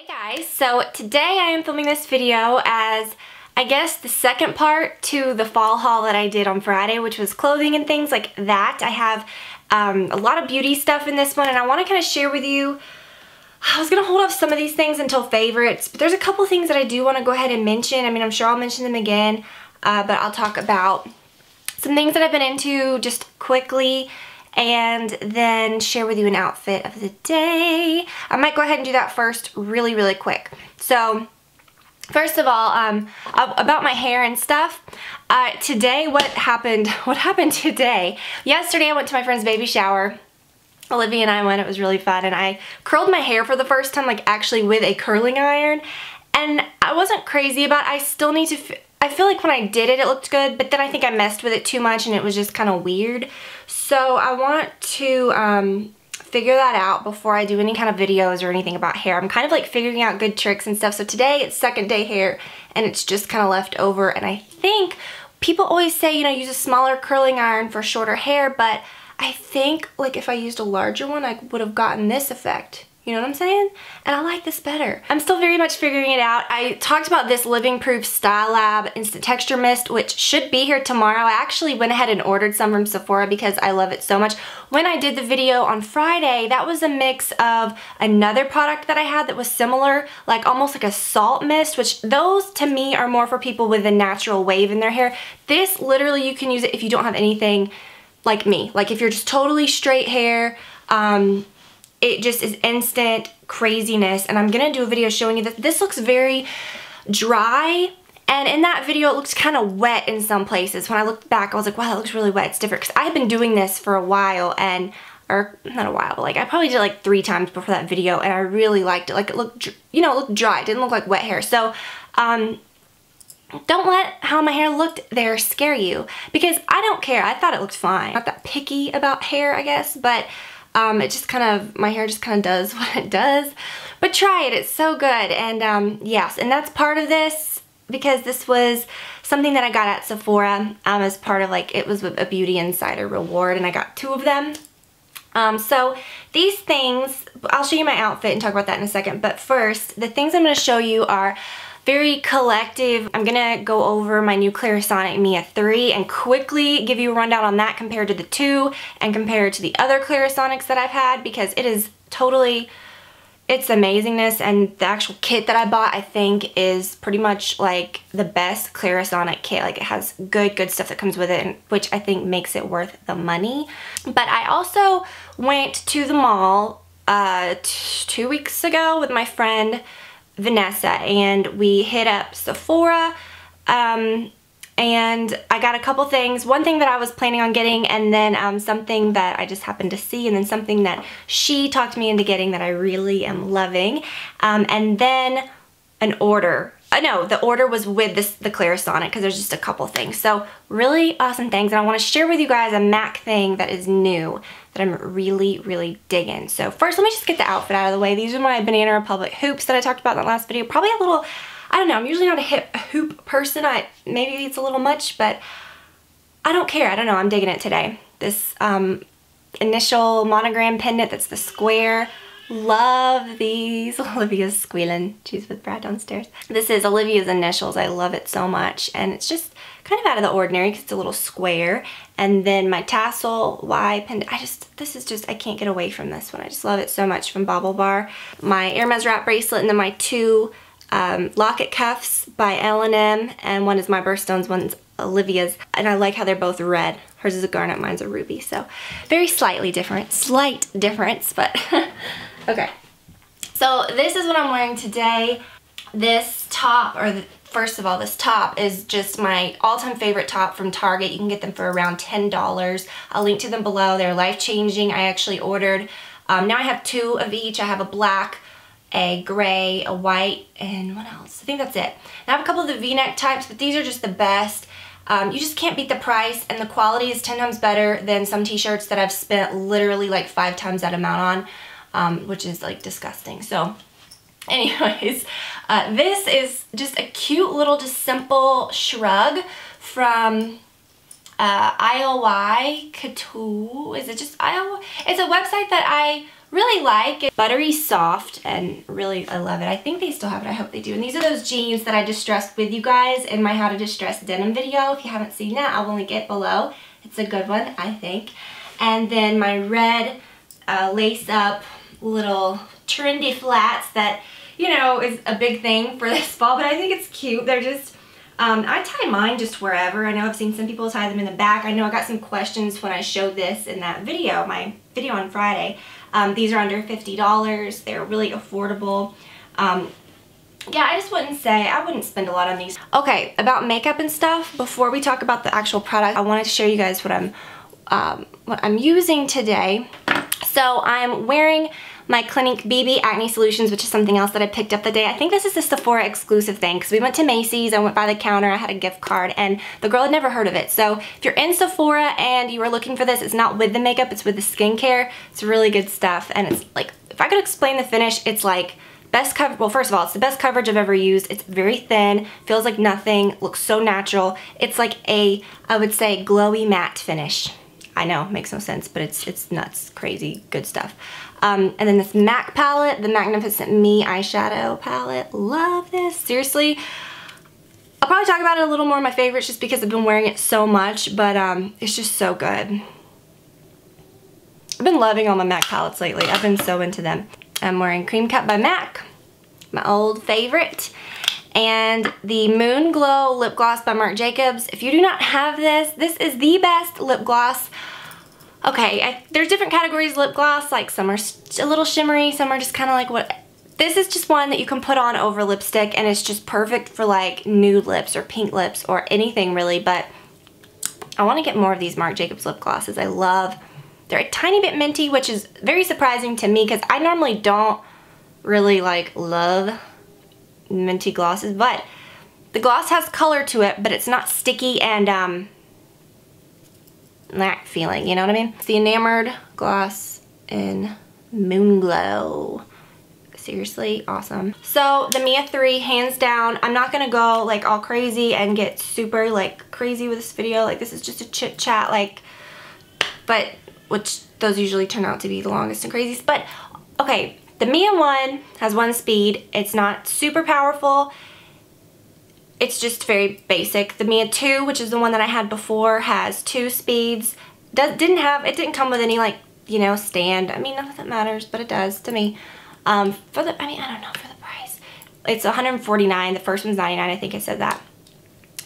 Hey guys, so today I am filming this video as I guess the second part to the fall haul that I did on Friday, which was clothing and things like that. I have a lot of beauty stuff in this one and I want to kind of share with you. I was going to hold off some of these things until favorites, but there's a couple things that I do want to go ahead and mention. I mean, I'm sure I'll mention them again, but I'll talk about some things that I've been into just quickly and then share with you an outfit of the day. I might go ahead and do that first really quick. So first of all, about my hair and stuff. Today, what happened today? Yesterday I went to my friend's baby shower. Olivia and I went, it was really fun, and I curled my hair for the first time, like actually with a curling iron, and I wasn't crazy about it. I still need to, I feel like when I did it, it looked good, but then I think I messed with it too much and it was just kind of weird. So I want to figure that out before I do any kind of videos or anything about hair. I'm kind of like figuring out good tricks and stuff. So today it's second day hair and it's just kind of left over, and I think people always say, you know, use a smaller curling iron for shorter hair, but I think like if I used a larger one, I would have gotten this effect. You know what I'm saying? And I like this better. I'm still very much figuring it out. I talked about this Living Proof Style Lab Instant Texture Mist, which should be here tomorrow. I actually went ahead and ordered some from Sephora because I love it so much. When I did the video on Friday, that was a mix of another product that I had that was similar, like almost like a salt mist, which those to me are more for people with a natural wave in their hair. This literally, you can use it if you don't have anything like me. Like if you're just totally straight hair, it just is instant craziness, and I'm gonna do a video showing you that this looks very dry, and in that video it looks kind of wet in some places. When I looked back, I was like, wow, that looks really wet. It's different because I've been doing this for a while, and or not a while, but like I probably did like 3 times before that video, and I really liked it. Like it looked, you know, it looked dry. It didn't look like wet hair. So don't let how my hair looked there scare you, because I don't care. I thought it looked fine. Not that picky about hair, I guess, but it just kind of, my hair just kind of does what it does. But try it, it's so good. And yes, and that's part of this, because this was something that I got at Sephora as part of like, it was a Beauty Insider reward, and I got 2 of them. So these things, I'll show you my outfit and talk about that in a second, but first, the things I'm going to show you are very collective. I'm gonna go over my new Clarisonic Mia 3 and quickly give you a rundown on that compared to the 2 and compared to the other Clarisonics that I've had, because it is totally, it's amazingness, and the actual kit that I bought I think is pretty much like the best Clarisonic kit. Like it has good stuff that comes with it, and which I think makes it worth the money. But I also went to the mall 2 weeks ago with my friend Vanessa, and we hit up Sephora, and I got a couple things. One thing that I was planning on getting, and then something that I just happened to see, and then something that she talked me into getting that I really am loving, and then an order. No, the order was with the Clarisonic, because there's just a couple things. So really awesome things, and I want to share with you guys a MAC thing that is new that I'm really digging. So first, let me just get the outfit out of the way. These are my Banana Republic hoops that I talked about in that last video. Probably a little, I don't know, I'm usually not a hoop person. Maybe it's a little much, but I don't care. I don't know, I'm digging it today. This initial monogram pendant that's the square. Love these. Olivia's squealing. She's with Brad downstairs. This is Olivia's initials. I love it so much, and it's just kind of out of the ordinary because it's a little square. And then my tassel Y pendant. This is just, I can't get away from this one. I just love it so much, from Bobble Bar. My Hermes wrap bracelet, and then my 2 locket cuffs by L&M, and one is my birthstones, one's Olivia's, and I like how they're both red. Hers is a garnet, mine's a ruby, so very slightly different. Slight difference, but okay. So this is what I'm wearing today. This top, first of all, this top is just my all-time favorite top from Target. You can get them for around $10. I'll link to them below. They're life-changing. I actually ordered, now I have 2 of each. I have a black, a gray, a white, and what else? I think that's it. And I have a couple of the V-neck types, but these are just the best. You just can't beat the price, and the quality is 10 times better than some t-shirts that I've spent literally like 5 times that amount on, which is like disgusting. So anyways, this is just a cute little, just simple shrug from IOI Couture. Is it just IOI? It's a website that I really like. It's buttery soft and really I love it. I think they still have it. I hope they do. And these are those jeans that I distressed with you guys in my how to distress denim video. If you haven't seen that, I will link it below. It's a good one, I think. And then my red lace up little trendy flats that, you know, is a big thing for this fall, but I think it's cute. They're just, I tie mine just wherever. I know I've seen some people tie them in the back. I know I got some questions when I showed this in that video, my video on Friday. These are under $50. They're really affordable. Yeah, I just wouldn't say, I wouldn't spend a lot on these. Okay, about makeup and stuff, before we talk about the actual product, I wanted to show you guys what I'm using today. So I'm wearing my Clinique BB Acne Solutions, which is something else that I picked up the day. I think this is a Sephora exclusive thing because we went to Macy's, I went by the counter, I had a gift card, and the girl had never heard of it. So if you're in Sephora and you were looking for this, it's not with the makeup, it's with the skincare. It's really good stuff, and it's like, if I could explain the finish, it's like best cover. Well, first of all, it's the best coverage I've ever used. It's very thin, feels like nothing, looks so natural. It's like a, I would say, glowy matte finish. I know, makes no sense, but it's nuts, crazy, good stuff. And then this MAC palette, the Magnificent Me eyeshadow palette. Love this, seriously. I'll probably talk about it a little more in my favorites just because I've been wearing it so much, but it's just so good. I've been loving all my MAC palettes lately. I've been so into them. I'm wearing Cream Cut by MAC, my old favorite. And the Moon Glow Lip Gloss by Marc Jacobs. If you do not have this, this is the best lip gloss. Okay, there's different categories of lip gloss, like some are a little shimmery, some are just kind of like what. This is just one that you can put on over lipstick and it's just perfect for like nude lips or pink lips or anything really, but I want to get more of these Marc Jacobs lip glosses. I love, they're a tiny bit minty, which is very surprising to me because I normally don't really like love minty glosses, but the gloss has color to it, but it's not sticky and that feeling, you know what I mean? It's the Enamored Gloss in Moon Glow. Seriously awesome. So the MIA3, hands down. I'm not gonna go like all crazy and get super like crazy with this video. Like this is just a chit chat, like, but which those usually turn out to be the longest and craziest. But okay, the Mia 1 has 1 speed. It's not super powerful. It's just very basic. The Mia 2, which is the one that I had before, has 2 speeds. It didn't come with any like, you know, stand. I mean, none of that matters, but it does to me. I mean, I don't know, for the price. It's $149. The first one's $99. I think I said that.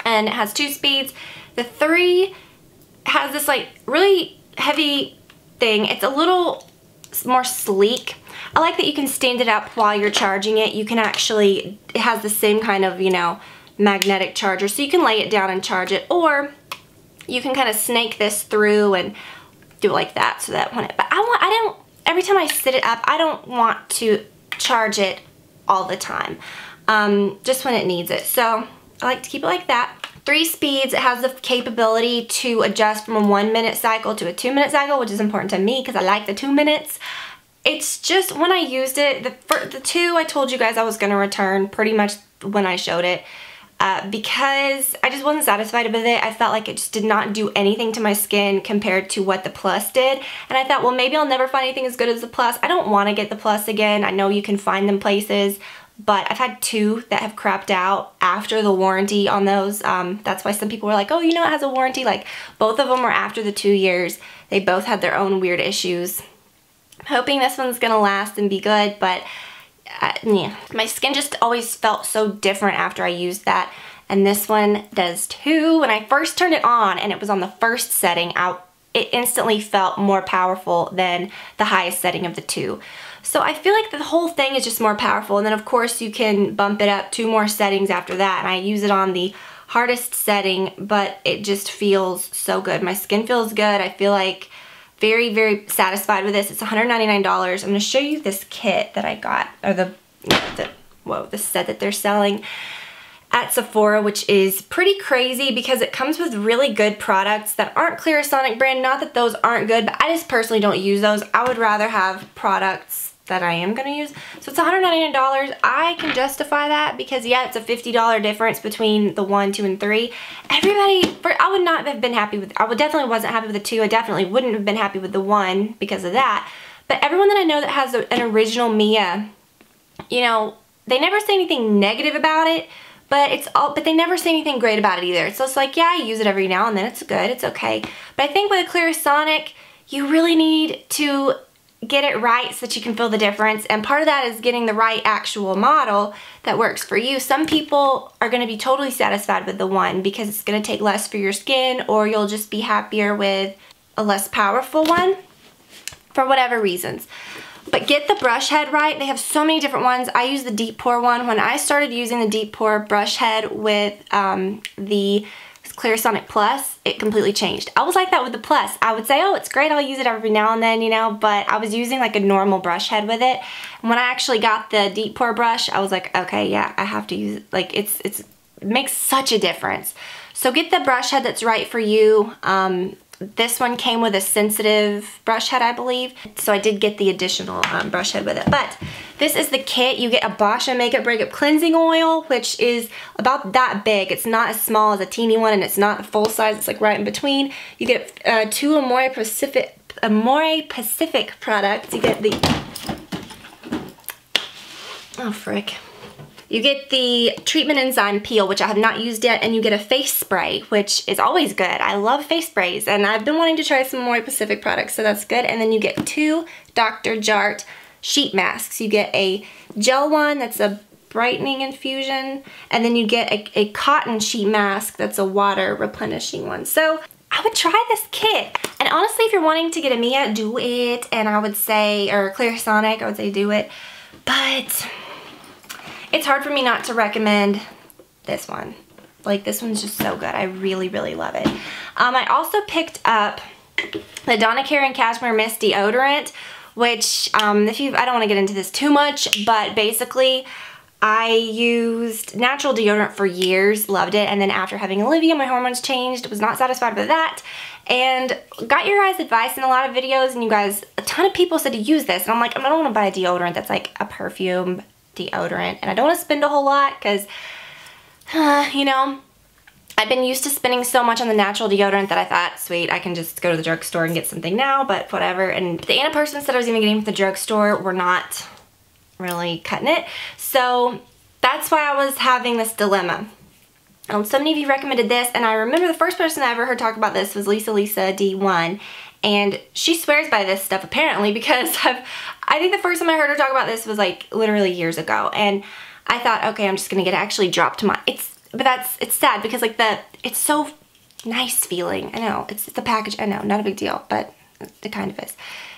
And it has 2 speeds. The 3 has this like really heavy thing. It's a little more sleek. I like that you can stand it up while you're charging it. You can actually, it has the same kind of, you know, magnetic charger, so you can lay it down and charge it, or you can kind of snake this through and do it like that, so that when it, but I don't, every time I sit it up, I don't want to charge it all the time, just when it needs it. So I like to keep it like that. 3 speeds. It has the capability to adjust from a 1-minute cycle to a 2-minute cycle, which is important to me because I like the 2 minutes. It's just, when I used it, the 2 I told you guys I was going to return pretty much when I showed it, because I just wasn't satisfied with it. I felt like it just did not do anything to my skin compared to what the Plus did. And I thought, well, maybe I'll never find anything as good as the Plus. I don't want to get the Plus again. I know you can find them places, but I've had 2 that have crapped out after the warranty on those. That's why some people were like, oh, you know, it has a warranty. Like, both of them were after the 2 years. They both had their own weird issues. I'm hoping this one's gonna last and be good, but yeah. My skin just always felt so different after I used that, and this one does too. When I first turned it on and it was on the first setting, it instantly felt more powerful than the highest setting of the 2. So I feel like the whole thing is just more powerful, and then of course you can bump it up 2 more settings after that, and I use it on the hardest setting, but it just feels so good. My skin feels good. I feel like very, very satisfied with this. It's $199. I'm going to show you this kit that I got, or the set that they're selling at Sephora, which is pretty crazy because it comes with really good products that aren't Clarisonic brand. Not that those aren't good, but I just personally don't use those. I would rather have products that I am going to use. So it's $199. I can justify that because, yeah, it's a $50 difference between the 1, 2, and 3. I would not have been happy with, I definitely wasn't happy with the 2. I definitely wouldn't have been happy with the 1 because of that. But everyone that I know that has an original Mia, you know, they never say anything negative about it, but they never say anything great about it either. So it's like, yeah, I use it every now and then. It's good. It's okay. But I think with a Clarisonic, you really need to get it right so that you can feel the difference. And part of that is getting the right actual model that works for you. Some people are going to be totally satisfied with the one because it's going to take less for your skin, or you'll just be happier with a less powerful one for whatever reasons. But get the brush head right. They have so many different ones. I use the deep pore one. When I started using the deep pore brush head with the Clarisonic Plus, it completely changed. I was like that with the Plus. I would say, oh, it's great, I'll use it every now and then, you know, but I was using like a normal brush head with it. And when I actually got the deep pore brush, I was like, okay, yeah, I have to use it. Like, it makes such a difference. So get the brush head that's right for you. This one came with a sensitive brush head, I believe. So I did get the additional brush head with it. But this is the kit. You get a Boscia Makeup Breakup Cleansing Oil, which is about that big. It's not as small as a teeny one, and it's not full size. It's like right in between. You get 2 Amore Pacific products. You get the... Oh, frick. You get the treatment enzyme peel, which I have not used yet, and you get a face spray, which is always good. I love face sprays, and I've been wanting to try some more Pacific products, so that's good. And then you get 2 Dr. Jart sheet masks. You get a gel one that's a brightening infusion, and then you get a cotton sheet mask that's a water replenishing one. So I would try this kit. And honestly, if you're wanting to get a Mia, do it. And I would say, or Clarisonic, I would say do it. But it's hard for me not to recommend this one. Like, this one's just so good. I really, really love it. I also picked up the Donna Karan Cashmere Mist Deodorant, which, I don't want to get into this too much, but basically, I used natural deodorant for years, loved it, and then after having Olivia, my hormones changed, was not satisfied with that, and got your guys' advice in a lot of videos, and you guys, a ton of people said to use this, and I'm like, I don't want to buy a deodorant that's like a perfume deodorant, and I don't want to spend a whole lot because, you know, I've been used to spending so much on the natural deodorant that I thought, sweet, I can just go to the drugstore and get something now, but whatever. And the antiperspirants that I was even getting from the drugstore were not really cutting it. So that's why I was having this dilemma. So many of you recommended this, and I remember the first person I ever heard talk about this was Lisa D1, and she swears by this stuff apparently, because I think the first time I heard her talk about this was like literally years ago, and I thought, okay, I'm just gonna get it actually dropped to my, it's sad because like it's so nice feeling. I know, it's the package, I know, not a big deal, but it kind of is.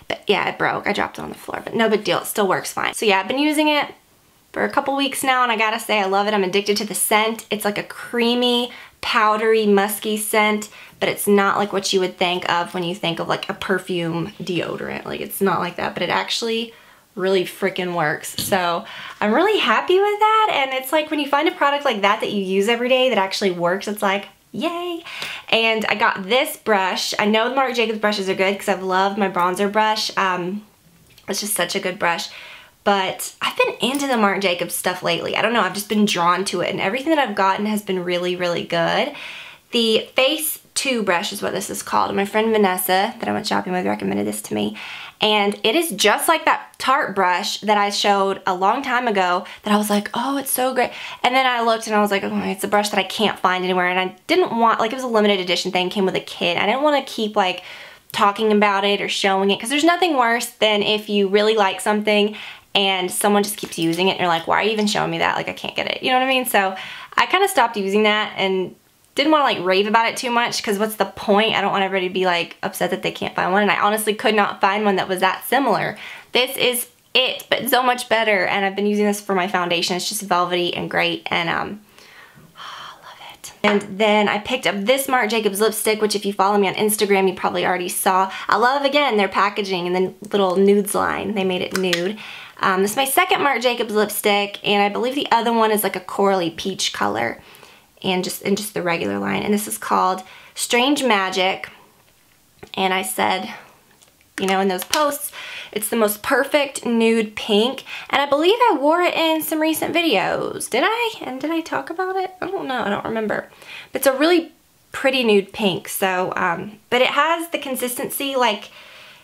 But yeah, it broke, I dropped it on the floor, but no big deal, it still works fine. So yeah, I've been using it for a couple weeks now, and I gotta say I love it. I'm addicted to the scent. It's like a creamy, powdery, musky scent, but it's not like what you would think of when you think of like a perfume deodorant. Like, it's not like that, but it actually really freaking works. So I'm really happy with that, and it's like when you find a product like that that you use every day that actually works, it's like, yay. And I got this brush. I know the Marc Jacobs brushes are good because I've loved my bronzer brush. It's just such a good brush. But I've been into the Marc Jacobs stuff lately. I don't know, I've just been drawn to it, and everything that I've gotten has been really, really good. The Face 2 brush is what this is called. My friend Vanessa, that I went shopping with, recommended this to me. And it is just like that Tarte brush that I showed a long time ago that I was like, oh, it's so great. And then I looked and I was like, oh, it's a brush that I can't find anywhere. And I didn't want, like, it was a limited edition thing, came with a kit. I didn't want to keep, like, talking about it or showing it, because there's nothing worse than if you really like something and someone just keeps using it and you're like, why are you even showing me that? Like, I can't get it. You know what I mean? So I kind of stopped using that and didn't want to like rave about it too much, because what's the point? I don't want everybody to be like upset that they can't find one, and I honestly could not find one that was that similar. This is it, but so much better, and I've been using this for my foundation. It's just velvety and great, and I love it. And then I picked up this Marc Jacobs lipstick, which if you follow me on Instagram, you probably already saw. I love, again, their packaging and the little nudes line. They made it nude. This is my second Marc Jacobs lipstick, and I believe the other one is like a corally peach color, and just the regular line. And this is called Strange Magic. And I said, you know, in those posts, it's the most perfect nude pink. And I believe I wore it in some recent videos. Did I? And did I talk about it? I don't know. I don't remember. But it's a really pretty nude pink. So, but it has the consistency, like,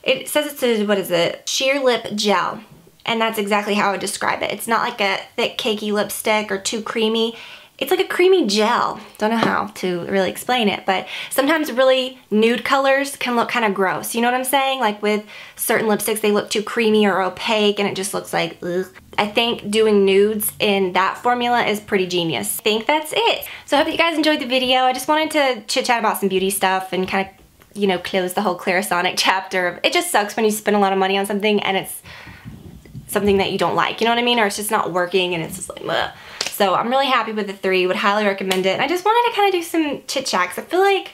It says it's a, what is it? Sheer lip gel. And that's exactly how I would describe it. It's not like a thick cakey lipstick or too creamy. It's like a creamy gel. Don't know how to really explain it, but sometimes really nude colors can look kind of gross. You know what I'm saying? Like with certain lipsticks, they look too creamy or opaque and it just looks like, ugh. I think doing nudes in that formula is pretty genius. I think that's it. So I hope you guys enjoyed the video. I just wanted to chit chat about some beauty stuff and kind of, you know, close the whole Clarisonic chapter. It just sucks when you spend a lot of money on something and it's something that you don't like, you know what I mean? Or it's just not working and it's just like, ugh. So I'm really happy with the 3, would highly recommend it. And I just wanted to kind of do some chit chats. I feel like,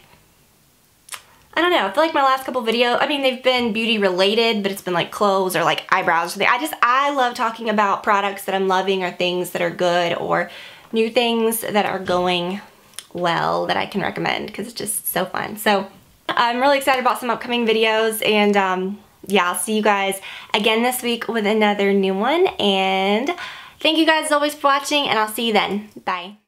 I don't know, I feel like my last couple videos, I mean, they've been beauty related, but it's been like clothes or like eyebrows or something. I love talking about products that I'm loving or things that are good or new things that are going well that I can recommend because it's just so fun. So I'm really excited about some upcoming videos and yeah, I'll see you guys again this week with another new one, and thank you guys as always for watching, and I'll see you then. Bye.